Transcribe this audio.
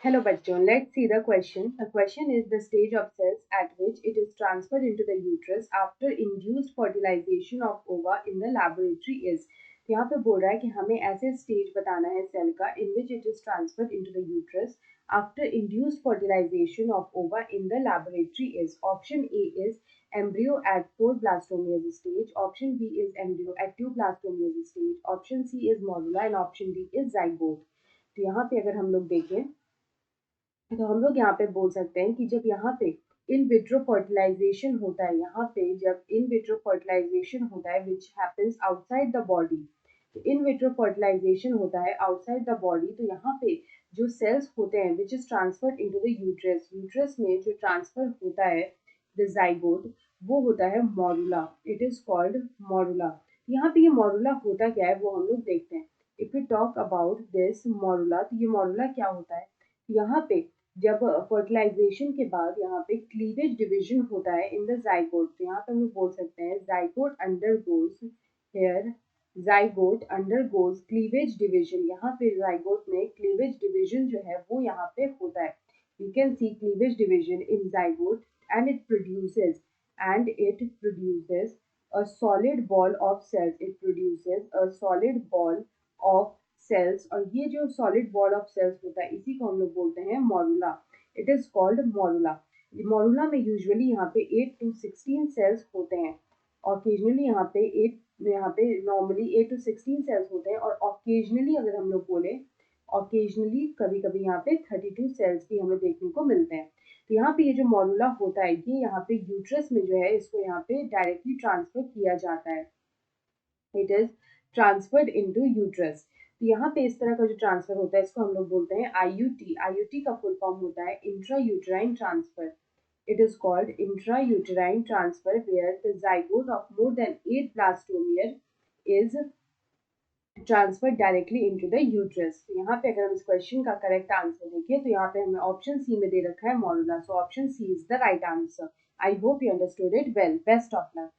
Hello bachon, let's see the question. The question is the stage of cells at which it is transferred into the uterus after induced fertilization of ova in the laboratory is. तो यहाँ पे बोल रहा है कि हमें ऐसे stage बताना है सेल का in which it is transferred into the uterus after induced fertilization of ova in the laboratory is. Option A is embryo at 4 blastomeres stage. Option B is embryo at 2 blastomeres stage. Option C is morula and option D is zygote. तो यहाँ पे अगर हम लोग देखें तो हम लोग यहाँ पे बोल सकते हैं कि जब यहाँ पे इन विट्रो फर्टिलाइजेशन होता है, यहाँ पे जब इन विट्रो फर्टिलाइजेशन होता है विच हैपेंस आउटसाइड द बॉडी, तो इन विट्रो फर्टिलाइजेशन होता है आउटसाइड द बॉडी, तो यहाँ पे जो सेल्स होते हैं which is transferred into the uterus, uterus में जो ट्रांसफर होता है द जाइगोट, वो होता है morula. It is called morula. यहाँ पे ये मॉरुला होता क्या है वो हम लोग देखते हैं. If you talk about this morula, तो ये मॉरुला क्या होता है. यहाँ पे जब फर्टिलाइजेशन के बाद यहाँ पे क्लीवेज डिवीजन होता है इन द जाइगोट, तो यहाँ पे हम बोल सकते हैं zygote undergoes here, zygote undergoes cleavage division. यहाँ पे जाइगोट में क्लीवेज डिवीजन जो है वो यहाँ पे होता है. You can see cleavage division in zygote and it produces a solid ball of cells. It produces a solid ball of cells, और ये जो सॉलिड बॉल ऑफ सेल्स होता है इसी को हम लोग बोलते हैं morula. It is called morula. Morula में यूजुअली यहाँ पे 8 to 16 सेल्स होते हैं. ऑकेजनली यहाँ पे नॉर्मली 8 to 16 सेल्स होते हैं, और ऑकेजनली अगर हम लोग बोले, ऑकेजनली कभी कभी यहाँ पे 32 सेल्स भी हमें देखने को मिलते हैं. तो यहाँ पे ये जो मॉरुला होता है ये यहाँ पे यूट्रस में जो है इसको यहाँ पे डायरेक्टली ट्रांसफर किया जाता है. It is transferred into uterus. तो यहाँ पे इस तरह का जो ट्रांसफर होता है इसको हम लोग बोलते हैं आईयूटी. आईयूटी का फुल फॉर्म होता है intra uterine transfer. It is called intra uterine transfer where the zygote of more than 8 blastomere is transfer directly into the uterus. यहाँ पे अगर हम इस क्वेश्चन का करेक्ट आंसर देखें तो यहाँ पे हमें ऑप्शन सी में दे रखा है morula. So option C is the right answer. I hope you understood it well. Best of luck.